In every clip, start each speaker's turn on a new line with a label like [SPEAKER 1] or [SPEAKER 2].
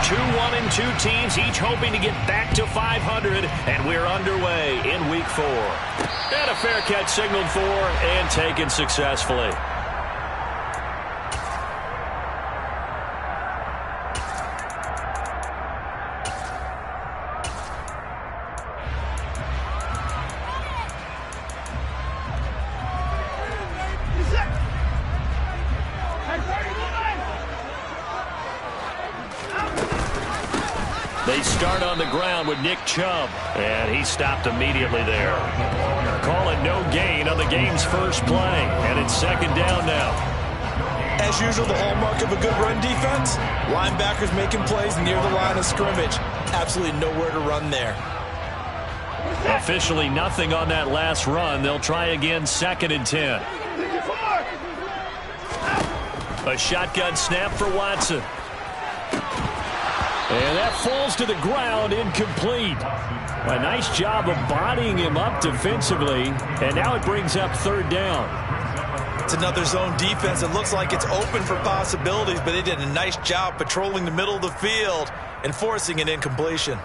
[SPEAKER 1] Two 1-2 teams, each hoping to get back to 500, and we're underway in Week 4. And a fair catch signaled for and taken successfully. They start on the ground with Nick Chubb, and he stopped immediately there. Call it no gain on the game's first play, and it's second down now.
[SPEAKER 2] As usual, the hallmark of a good run defense, linebackers making plays near the line of scrimmage. Absolutely nowhere to run there.
[SPEAKER 1] Officially nothing on that last run. They'll try again, second and 10. A shotgun snap for Watson. And that falls to the ground, incomplete. A nice job of bodying him up defensively, and now it brings up third down.
[SPEAKER 2] It's another zone defense. It looks like it's open for possibilities, but they did a nice job patrolling the middle of the field and forcing an incompletion.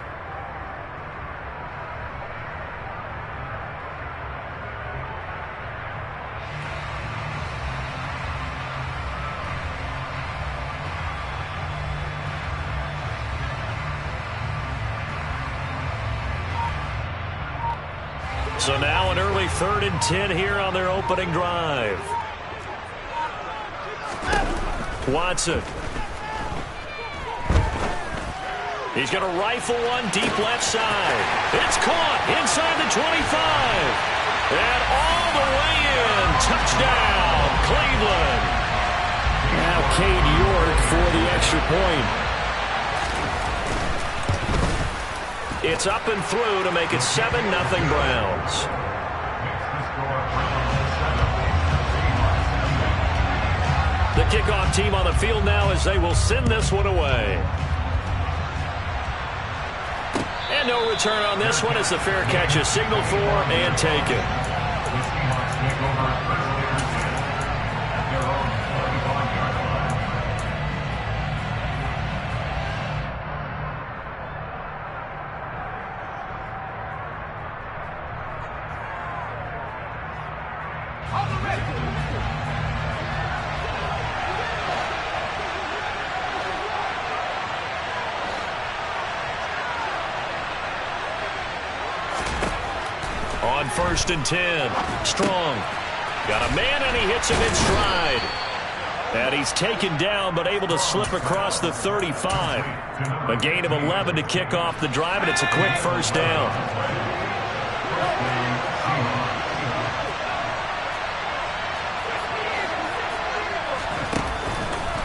[SPEAKER 1] So now an early third and 10 here on their opening drive. Watson. He's going to rifle one deep left side. It's caught inside the 25. And all the way in. Touchdown, Cleveland. Now Cade York for the extra point. It's up and through to make it 7-0 Browns. The kickoff team on the field now as they will send this one away. And no return on this one as the fair catch is signaled for and taken. On first and 10, Strong. Got a man, and he hits him in stride. And he's taken down, but able to slip across the 35. A gain of 11 to kick off the drive, and it's a quick first down.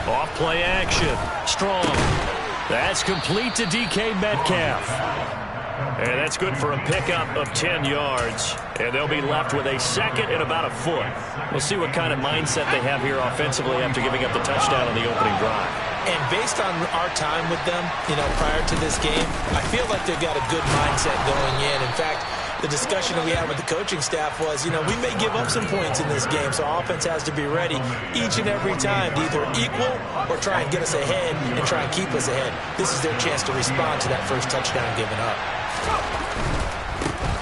[SPEAKER 1] Off play action. Strong. That's complete to DK Metcalf. And that's good for a pickup of 10 yards. And they'll be left with a second and about a foot. We'll see what kind of mindset they have here offensively after giving up the touchdown on the opening drive.
[SPEAKER 2] And based on our time with them, prior to this game, I feel like they've got a good mindset going in. In fact, the discussion that we had with the coaching staff was, we may give up some points in this game, so offense has to be ready each and every time to either equal or try and get us ahead and try and keep us ahead. This is their chance to respond to that first touchdown given up.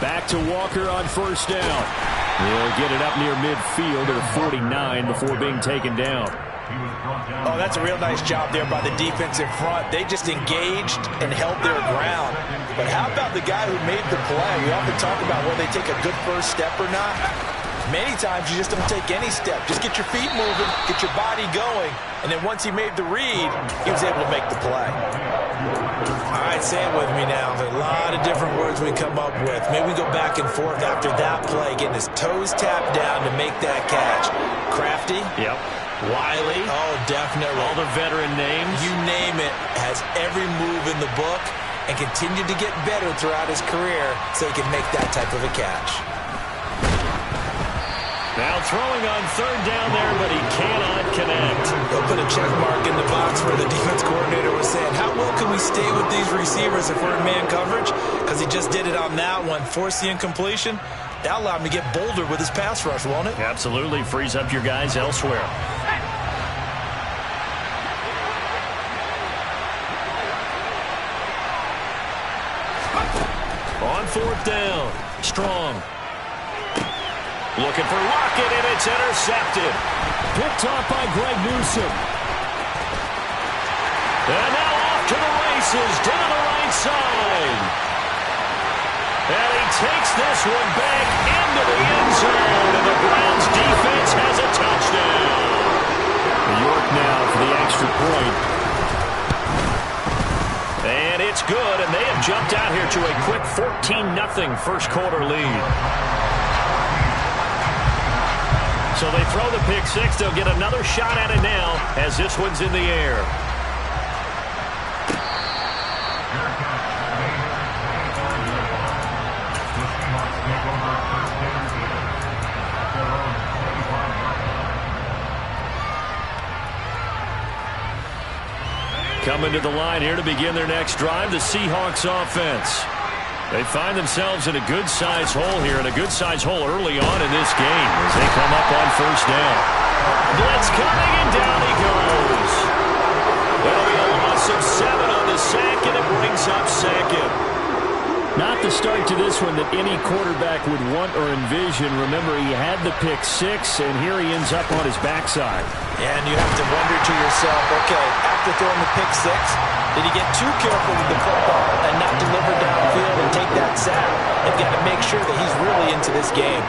[SPEAKER 1] Back to Walker on first down. He'll get it up near midfield to the 49 before being taken down.
[SPEAKER 2] Oh, that's a real nice job there by the defense in front. They just engaged and held their ground. But how about the guy who made the play? We often talk about whether they take a good first step or not. Many times you just don't take any step. Just get your feet moving, get your body going. And then once he made the read, he was able to make the play. All right, say it with me now. There's a lot of different words we come up with. Maybe we go back and forth after that play, getting his toes tapped down to make that catch. Crafty.
[SPEAKER 1] Yep.
[SPEAKER 2] Wiley. Oh, definitely.
[SPEAKER 1] All the veteran names.
[SPEAKER 2] You name it. Has every move in the book and continued to get better throughout his career so he can make that type of a catch.
[SPEAKER 1] Now throwing on third down there, but he cannot connect.
[SPEAKER 2] He'll put a check mark in the box where the defense coordinator was saying, how well can we stay with these receivers if we're in man coverage? Because he just did it on that one. Force the incompletion. That allowed him to get bolder with his pass rush, won't it?
[SPEAKER 1] Absolutely. Frees up your guys elsewhere. On fourth down, Strong. Looking for Lockett, and it's intercepted. Picked off by Greg Newsome. And now off to the races, down the right side. And he takes this one back into the end zone, and the Browns defense has a touchdown. York now for the extra point. And it's good, and they have jumped out here to a quick 14-0 first quarter lead. So they throw the pick six. They'll get another shot at it now as this one's in the air. Coming to the line here to begin their next drive, the Seahawks offense. They find themselves in a good-sized hole here, and a good-sized hole early on in this game as they come up on first down. Blitz coming, and down he goes. That'll be a loss of 7 on the sack, and it brings up second. Not the start to this one that any quarterback would want or envision. Remember, he had the pick six, and here he ends up on his backside.
[SPEAKER 2] And you have to wonder to yourself, okay, after throwing the pick six, did he get too careful with the football and not deliver downfield and take that sack? They've got to make sure that he's really into this game.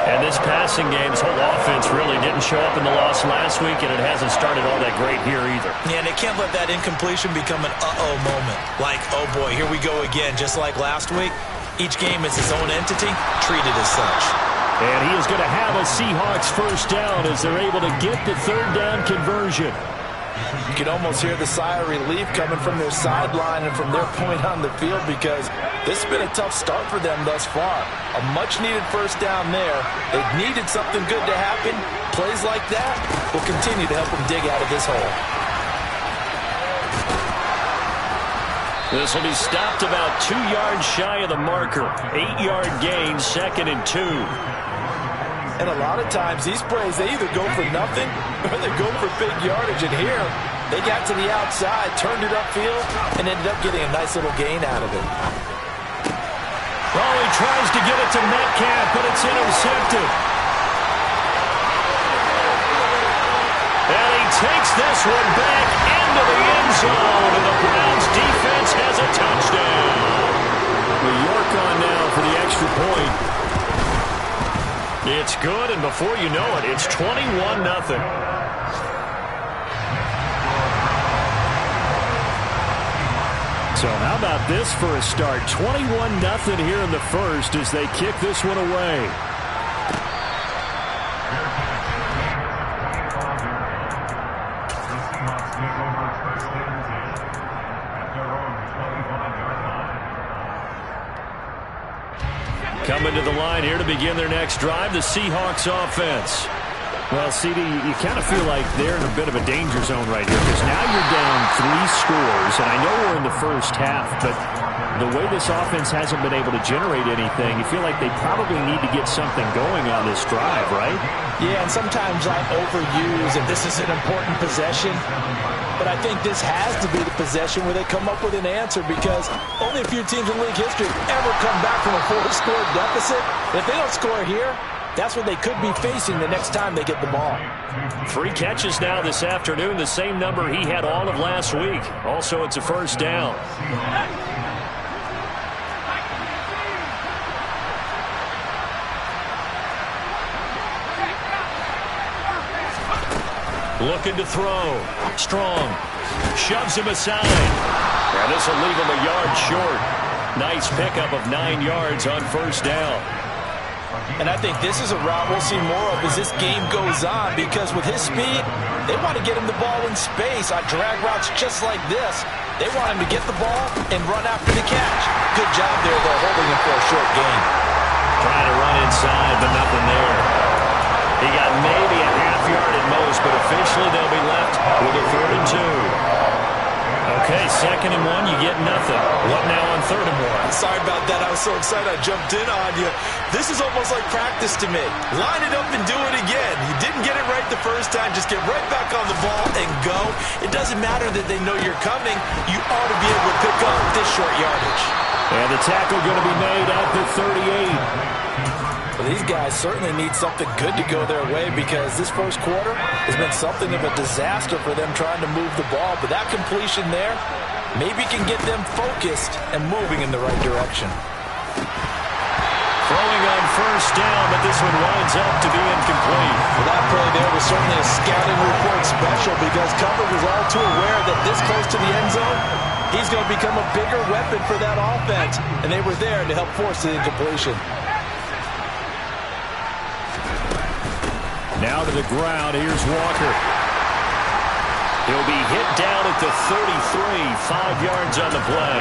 [SPEAKER 1] And this passing game, his whole offense really didn't show up in the loss last week, and it hasn't started all that great here either.
[SPEAKER 2] Yeah, and they can't let that incompletion become an uh-oh moment. Like, oh boy, here we go again, just like last week. Each game is its own entity, treated as such.
[SPEAKER 1] And he is going to have a Seahawks first down as they're able to get the third down conversion.
[SPEAKER 2] You can almost hear the sigh of relief coming from their sideline and from their point on the field because this has been a tough start for them thus far. A much-needed first down there. They've needed something good to happen. Plays like that will continue to help them dig out of this hole.
[SPEAKER 1] This will be stopped about 2 yards shy of the marker. 8-yard gain, 2nd and 2.
[SPEAKER 2] And a lot of times, these plays, they either go for nothing or they go for big yardage. And here, they got to the outside, turned it upfield, and ended up getting a nice little gain out of it.
[SPEAKER 1] Well, he tries to get it to Metcalf, but it's intercepted. And he takes this one back into the end zone, and the Browns defense has a touchdown. New York on now for the extra point. It's good, and before you know it, it's 21-0. So how about this for a start? 21-0 here in the first as they kick this one away. Coming to the line here to begin their next drive, the Seahawks offense. Well, CD, you kind of feel like they're in a bit of a danger zone right here because now you're down 3 scores, and I know we're in the first half, but the way this offense hasn't been able to generate anything, you feel like they probably need to get something going on this drive, right?
[SPEAKER 2] Yeah, and sometimes I overuse, and this is an important possession, but I think this has to be the possession where they come up with an answer because only a few teams in league history ever come back from a 4-score deficit. If they don't score here, that's what they could be facing the next time they get the ball.
[SPEAKER 1] 3 catches now this afternoon, the same number he had all of last week. Also, it's a first down. Looking to throw. Strong. Shoves him aside. And this will leave him a yard short. Nice pickup of 9 yards on first down.
[SPEAKER 2] And I think this is a route we'll see more of as this game goes on because with his speed, they want to get him the ball in space on drag routes just like this. They want him to get the ball and run after the catch. Good job there, though, holding him for a short gain.
[SPEAKER 1] Trying to run inside, but nothing there. He got maybe a half yard at most, but officially they'll be left with a 3rd and 2. Okay, 2nd and 1, you get nothing. What now on 3rd and 1?
[SPEAKER 2] Sorry about that. I was so excited I jumped in on you. This is almost like practice to me. Line it up and do it again. You didn't get it right up the first time, just get right back on the ball and go. It doesn't matter that they know you're coming. You ought to be able to pick up this short yardage.
[SPEAKER 1] And the tackle going to be made at the 38.
[SPEAKER 2] Well, these guys certainly need something good to go their way because this first quarter has been something of a disaster for them trying to move the ball. But that completion there maybe can get them focused and moving in the right direction.
[SPEAKER 1] Throwing on first down, but this one winds up to be incomplete.
[SPEAKER 2] Well, that play there was certainly a scouting report special because coverage was all too aware that this close to the end zone, he's going to become a bigger weapon for that offense. And they were there to help force the incompletion.
[SPEAKER 1] Now to the ground, here's Walker. He'll be hit down at the 33, 5 yards on the play.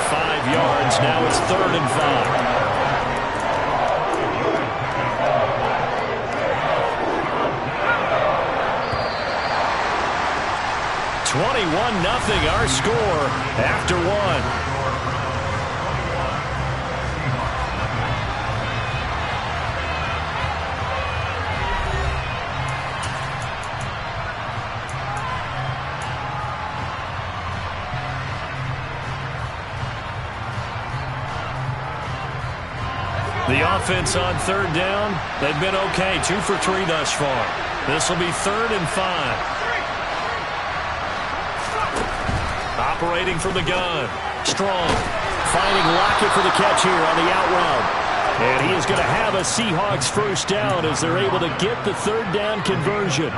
[SPEAKER 1] 5 yards, now it's 3rd and 5. (21-0) our score after one. The offense on 3rd down, they've been okay, 2 for 3 thus far. This will be 3rd and 5. Operating from the gun. Strong. Finding Lockett for the catch here on the out route. And he is going to have a Seahawks first down as they're able to get the 3rd down conversion.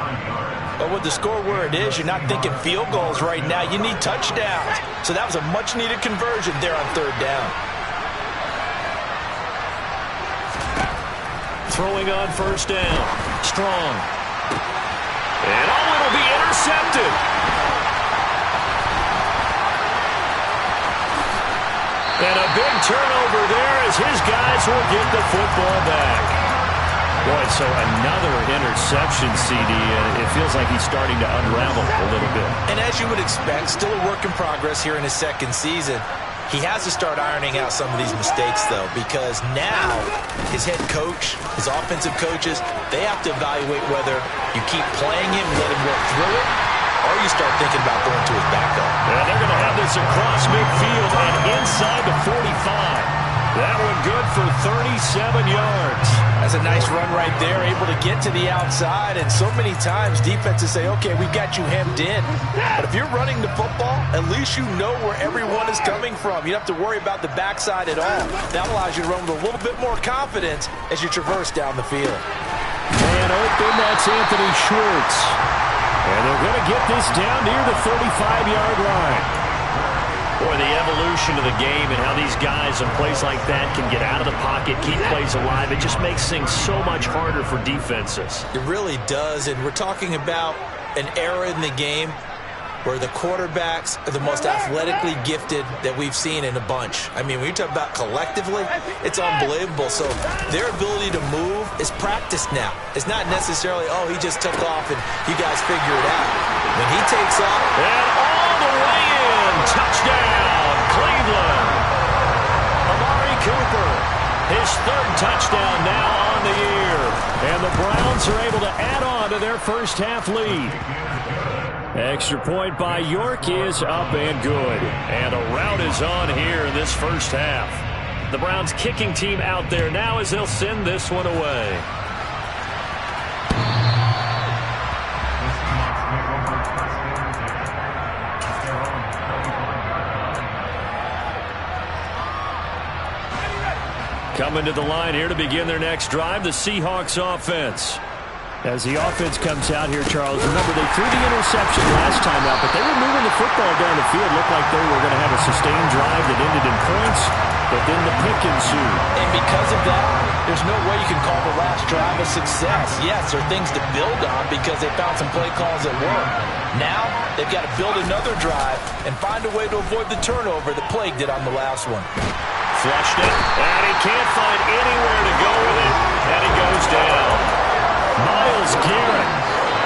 [SPEAKER 2] But with the score where it is, you're not thinking field goals right now. You need touchdowns. So that was a much-needed conversion there on 3rd down.
[SPEAKER 1] Throwing on first down. Strong. And it'll be intercepted. And a big turnover there as his guys will get the football back. Boy, so another interception, CD, and it feels like he's starting to unravel a little bit.
[SPEAKER 2] And as you would expect, still a work in progress here in his 2nd season. He has to start ironing out some of these mistakes, though, because now his head coach, his offensive coaches, they have to evaluate whether you keep playing him, let him work through it, or you start thinking about going to his backup.
[SPEAKER 1] And they're going to have this across midfield and inside the 45. That one good for 37 yards.
[SPEAKER 2] That's a nice run right there, able to get to the outside. And so many times defenses say, okay, we've got you hemmed in. But if you're running the football, at least you know where everyone is coming from. You don't have to worry about the backside at all. That allows you to run with a little bit more confidence as you traverse down the field.
[SPEAKER 1] And open, that's Anthony Schwartz. And they're going to get this down near the 35-yard line. Boy, the evolution of the game and how these guys in plays like that can get out of the pocket, keep plays alive, it just makes things so much harder for defenses.
[SPEAKER 2] It really does, and we're talking about an era in the game where the quarterbacks are the most athletically gifted that we've seen in a bunch. I mean, when you talk about collectively, it's unbelievable. So their ability to move is practiced now. It's not necessarily, oh, he just took off and you guys figure it out. When he takes off,
[SPEAKER 1] and all the way in, touchdown, Cleveland. Amari Cooper, his 3rd touchdown now on the year. And the Browns are able to add on to their first half lead. Extra point by York is up and good. And a rout is on here in this first half. The Browns kicking team out there now as they'll send this one away. Coming to the line here to begin their next drive, the Seahawks offense. As the offense comes out here, Charles, remember they threw the interception last time out, but they were moving the football down the field. Looked like they were going to have a sustained drive that ended in points, but then the pick ensued.
[SPEAKER 2] And because of that, there's no way you can call the last drive a success. Yes, there are things to build on because they found some play calls that work. Now, they've got to build another drive and find a way to avoid the turnover that plagued it on the last one.
[SPEAKER 1] Flushed it, and he can't find anywhere to go with it, and he goes down. Myles Garrett.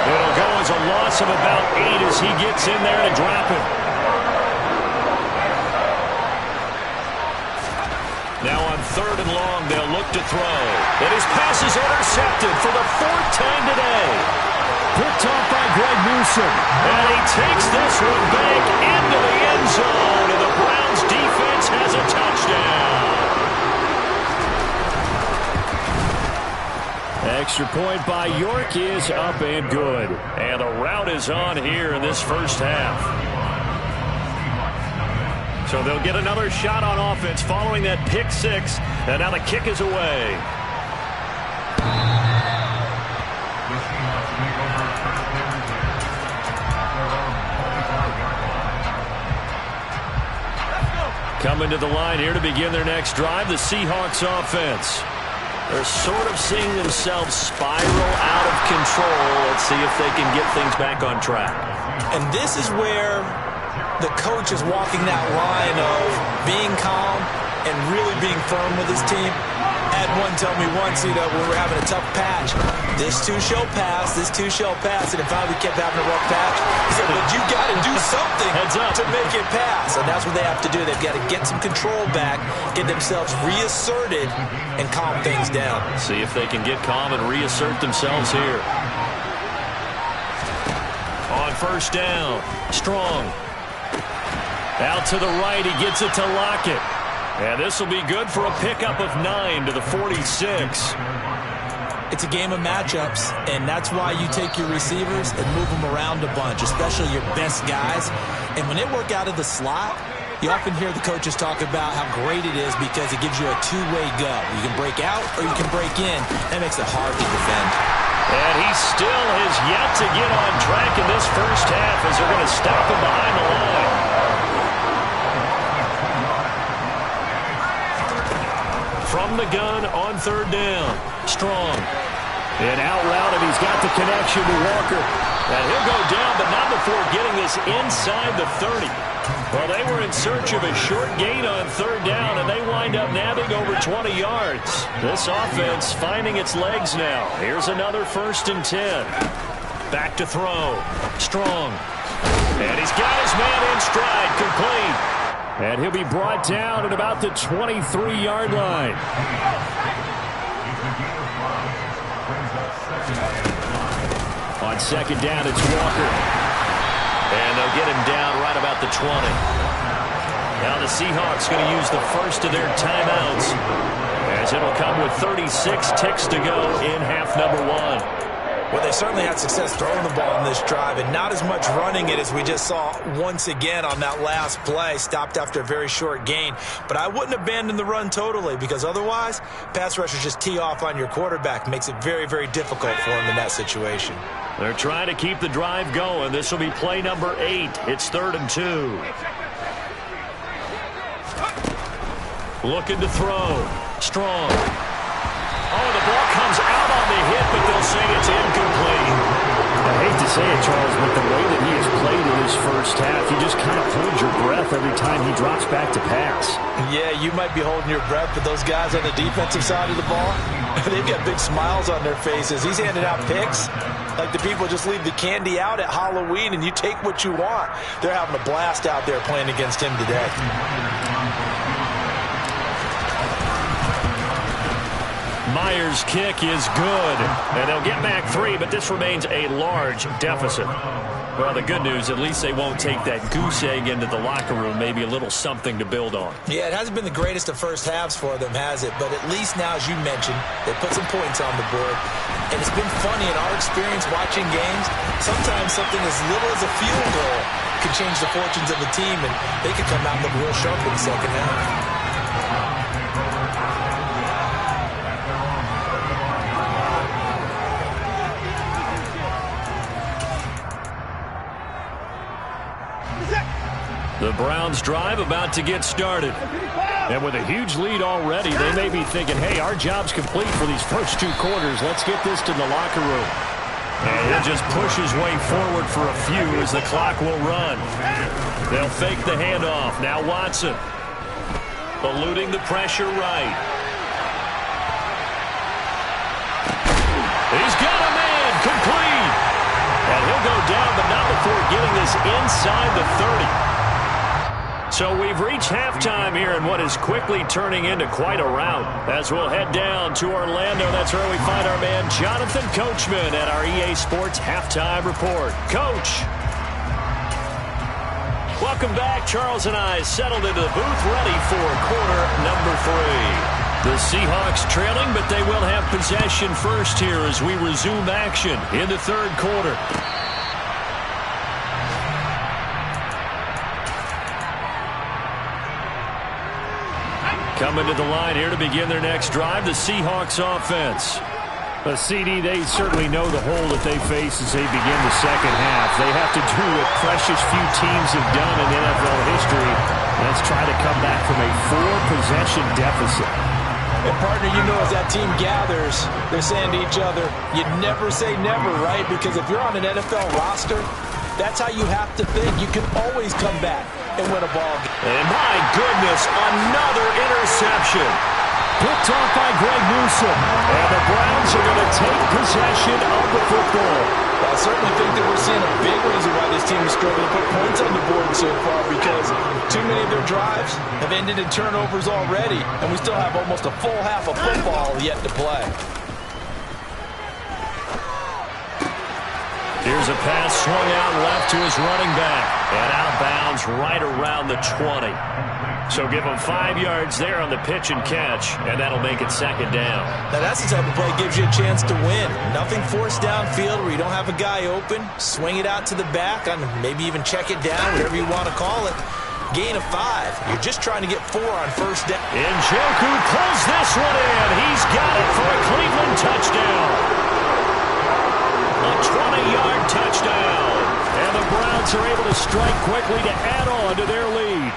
[SPEAKER 1] It'll go as a loss of about 8 as he gets in there to drop it. Now on 3rd and long, they'll look to throw. And his pass is intercepted for the 4th time today. Wilson. And he takes this one back into the end zone, and the Browns defense has a touchdown. Extra point by York is up and good. And the rout is on here in this first half. So they'll get another shot on offense following that pick six. And now the kick is away. Coming to the line here to begin their next drive, the Seahawks offense. They're sort of seeing themselves spiral out of control. Let's see if they can get things back on track.
[SPEAKER 2] And this is where the coach is walking that line of being calm and really being firm with his team. I had one tell me once, when we were having a tough patch, this too shall pass, this too shall pass, and it finally kept having a rough patch. He said, but you got to do something to make it pass, and that's what they have to do. They've got to get some control back, get themselves reasserted, and calm things down.
[SPEAKER 1] See if they can get calm and reassert themselves here. On first down, Strong. Out to the right, he gets it to Lockett. And this will be good for a pickup of 9 to the 46.
[SPEAKER 2] It's a game of matchups, and that's why you take your receivers and move them around a bunch, especially your best guys. And when they work out of the slot, you often hear the coaches talk about how great it is because it gives you a two-way go. You can break out or you can break in. That makes it hard to defend.
[SPEAKER 1] And he still has yet to get on track in this first half as they're going to stop him behind the line. From the gun on third down, Strong. And out route, and he's got the connection to Walker. And he'll go down, but not before getting this inside the 30. Well, they were in search of a short gain on third down, and they wind up nabbing over 20 yards. This offense finding its legs now. Here's another 1st and 10. Back to throw. Strong. And he's got his man in stride, complete. And he'll be brought down at about the 23-yard line. On second down, it's Walker. And they'll get him down right about the 20. Now the Seahawks going to use the first of their timeouts, as it'll come with 36 ticks to go in half number 1.
[SPEAKER 2] Well, they certainly had success throwing the ball in this drive, and not as much running it as we just saw once again on that last play, stopped after a very short gain. But I wouldn't abandon the run totally, because otherwise, pass rushers just tee off on your quarterback. Makes it very, very difficult for him in that situation.
[SPEAKER 1] They're trying to keep the drive going. This will be play number 8. It's 3rd and 2. Looking to throw. Strong. Oh, the ball comes out on the hit, but they'll say it's incomplete.
[SPEAKER 3] I hate to say it, Charles, but the way that he has played in his first half, you just kind of hold your breath every time he drops back to pass.
[SPEAKER 2] Yeah, you might be holding your breath, but those guys on the defensive side of the ball, they've got big smiles on their faces. He's handing out picks like the people just leave the candy out at Halloween and you take what you want. They're having a blast out there playing against him today.
[SPEAKER 1] Myers' kick is good, and they'll get back 3, but this remains a large deficit. Well, the good news, at least they won't take that goose egg into the locker room, maybe a little something to build on.
[SPEAKER 2] Yeah, it hasn't been the greatest of first halves for them, has it? But at least now, as you mentioned, they put some points on the board. And it's been funny in our experience watching games. Sometimes something as little as a field goal can change the fortunes of a team, and they could come out and look real sharp in the second half.
[SPEAKER 1] The Browns drive about to get started. And with a huge lead already, they may be thinking, hey, our job's complete for these first 2 quarters. Let's get this to the locker room. And he'll just push his way forward for a few as the clock will run. They'll fake the handoff. Now Watson. Eluding the pressure right. He's got a man. Complete. And he'll go down, but not before getting this inside the 30. So we've reached halftime here in what is quickly turning into quite a rout. As we'll head down to Orlando, that's where we find our man Jonathan Coachman at our EA Sports Halftime Report. Coach. Welcome back. Charles and I settled into the booth ready for quarter number 3. The Seahawks trailing, but they will have possession first here as we resume action in the third quarter. Coming to the line here to begin their next drive, the Seahawks offense. CD, they certainly know the hole that they face as they begin the second half. They have to do what precious few teams have done in NFL history. Let's try to come back from a 4-possession deficit.
[SPEAKER 2] And partner, you know, as that team gathers, they're saying to each other, you never say never, right? Because if you're on an NFL roster, that's how you have to think. You can always come back and win a ball game.
[SPEAKER 1] And my goodness, another interception. Picked off by Greg Newsome. And the Browns are going to take possession of the football.
[SPEAKER 2] Well, I certainly think that we're seeing a big reason why this team is struggling to put points on the board so far, because too many of their drives have ended in turnovers already, and we still have almost a full half of football yet to play.
[SPEAKER 1] Here's a pass swung out left to his running back. And out of bounds right around the 20. So give him 5 yards there on the pitch and catch, and that'll make it second down.
[SPEAKER 2] Now that's the type of play that gives you a chance to win. Nothing forced downfield where you don't have a guy open. Swing it out to the back, on maybe even check it down, whatever you want to call it. Gain of 5. You're just trying to get 4 on first down.
[SPEAKER 1] Njoku pulls this one in. He's got it for a Cleveland touchdown. A 20-yard touchdown. And the Browns are able to strike quickly to add on to their lead.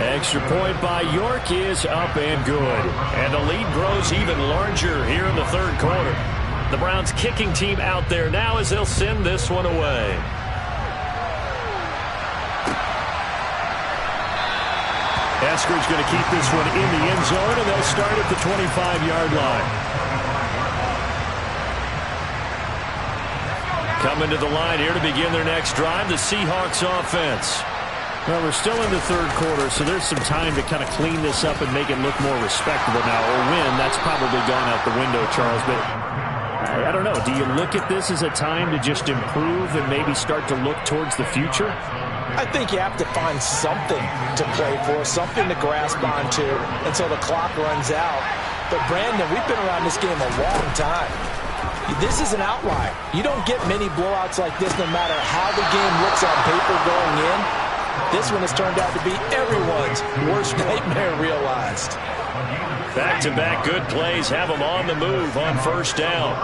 [SPEAKER 1] Extra point by York is up and good. And the lead grows even larger here in the third quarter. The Browns kicking team out there now as they'll send this one away. Esker's going to keep this one in the end zone, and they'll start at the 25-yard line. Coming to the line here to begin their next drive, the Seahawks offense.
[SPEAKER 3] Well, we're still in the third quarter, so there's some time to kind of clean this up and make it look more respectable now. A win, that's probably gone out the window, Charles, but I don't know. Do you look at this as a time to just improve and maybe start to look towards the future?
[SPEAKER 2] I think you have to find something to play for, something to grasp onto until the clock runs out. But, Brandon, we've been around this game a long time. This is an outlier. You don't get many blowouts like this no matter how the game looks on paper going in. This one has turned out to be everyone's worst nightmare realized.
[SPEAKER 1] Back-to-back good plays have them on the move on first down.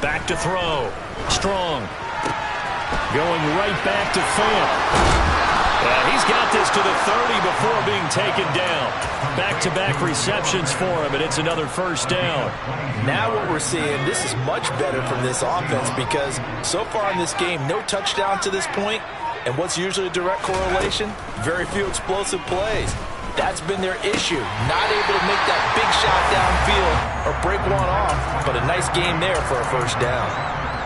[SPEAKER 1] Back to throw. Strong. Going right back to Fant. He's got this to the 30 before being taken down. Back-to-back receptions for him, and it's another first down.
[SPEAKER 2] Now what we're seeing, this is much better from this offense because so far in this game, no touchdown to this point, and what's usually a direct correlation? Very few explosive plays. That's been their issue. Not able to make that big shot downfield or break one off, but a nice game there for a first down.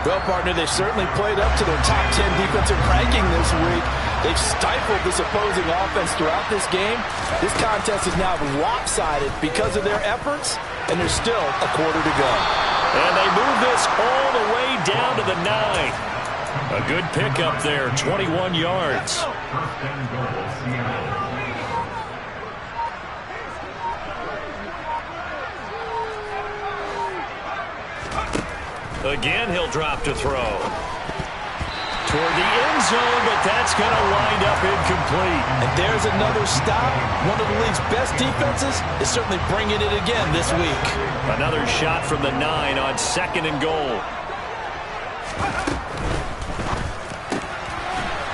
[SPEAKER 2] Well, partner, they've certainly played up to their top 10 defensive ranking this week. They've stifled this opposing offense throughout this game. This contest is now lopsided because of their efforts, and there's still a quarter to go.
[SPEAKER 1] And they move this all the way down to the 9. A good pickup there, 21 yards. Again, he'll drop to throw. Toward the end zone, but that's going to wind up incomplete.
[SPEAKER 2] And there's another stop. One of the league's best defenses is certainly bringing it again this week.
[SPEAKER 1] Another shot from the 9 on second and goal.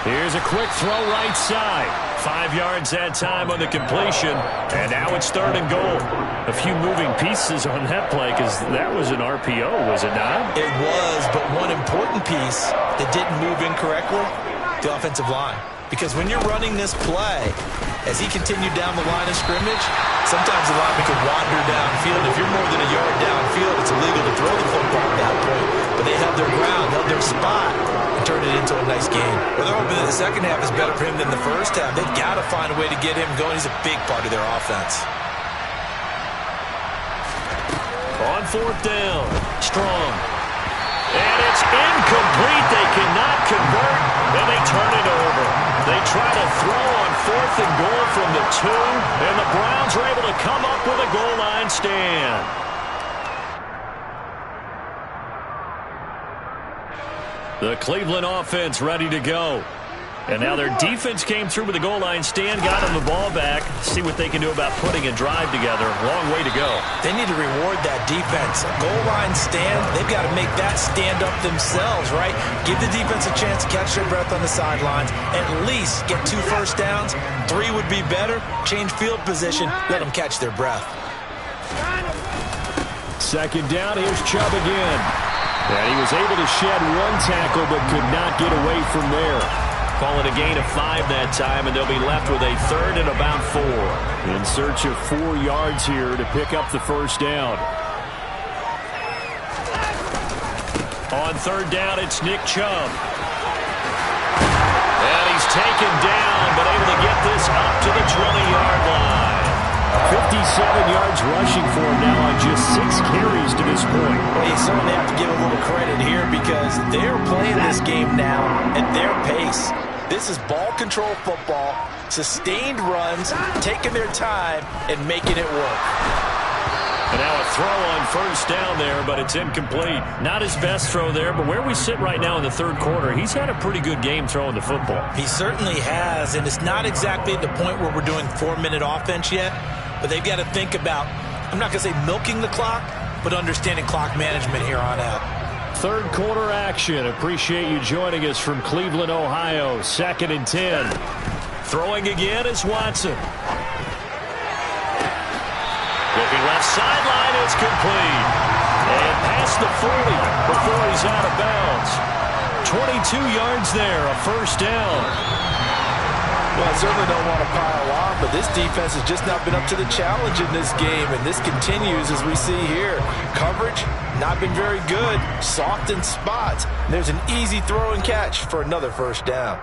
[SPEAKER 1] Here's a quick throw right side. 5 yards that time on the completion. And now it's third and goal. A few moving pieces on that play because that was an RPO, was it not?
[SPEAKER 2] It was, but one important piece that didn't move incorrectly, the offensive line. Because when you're running this play, as he continued down the line of scrimmage, sometimes the lineman could wander downfield. If you're more than a yard downfield, it's illegal to throw the football at that point. But they held their ground, held their their spot and turn it into a nice game.
[SPEAKER 4] Well, they're hoping that the second half is better for him than the first half. They've got to find a way to get him going. He's a big part of their offense.
[SPEAKER 1] On fourth down, Strong. And it's incomplete. They cannot convert, and they turn it over. They try to throw on fourth and goal from the 2, and the Browns are able to come up with a goal line stand. The Cleveland offense ready to go. And now their defense came through with a goal line stand, got them the ball back. See what they can do about putting a drive together. Long way to go.
[SPEAKER 2] They need to reward that defense. A goal line stand, they've got to make that stand up themselves, right? Give the defense a chance to catch their breath on the sidelines. At least get 2 first downs. 3 would be better. Change field position. Let them catch their breath.
[SPEAKER 3] Second down, here's Chubb again. And he was able to shed 1 tackle but could not get away from there.
[SPEAKER 1] Call it a gain of 5 that time, and they'll be left with a 3rd and about 4.
[SPEAKER 3] In search of 4 yards here to pick up the first down.
[SPEAKER 1] On 3rd down, it's Nick Chubb. And he's taken down, but able to get this up to the 20-yard line.
[SPEAKER 3] 57 yards rushing for him now on just 6 carries to this point.
[SPEAKER 2] Well, you certainly have to give a little credit here because they're playing this game now at their pace. This is ball control football, sustained runs, taking their time, and making it work.
[SPEAKER 1] And now a throw on first down there, but it's incomplete. Not his best throw there, but where we sit right now in the 3rd quarter, he's had a pretty good game throwing the football.
[SPEAKER 2] He certainly has, and it's not exactly at the point where we're doing 4-minute offense yet, but they've got to think about, I'm not going to say milking the clock, but understanding clock management here on out.
[SPEAKER 3] 3rd quarter action. Appreciate you joining us from Cleveland, Ohio. 2nd and 10.
[SPEAKER 1] Throwing again is Watson. Looking left sideline, it's complete. And past the 40 before he's out of bounds. 22 yards there, a first down.
[SPEAKER 2] Well, I certainly don't want to pile on, but this defense has just not been up to the challenge in this game, and this continues as we see here. Coverage, not been very good, soft in spots. There's an easy throw and catch for another first down.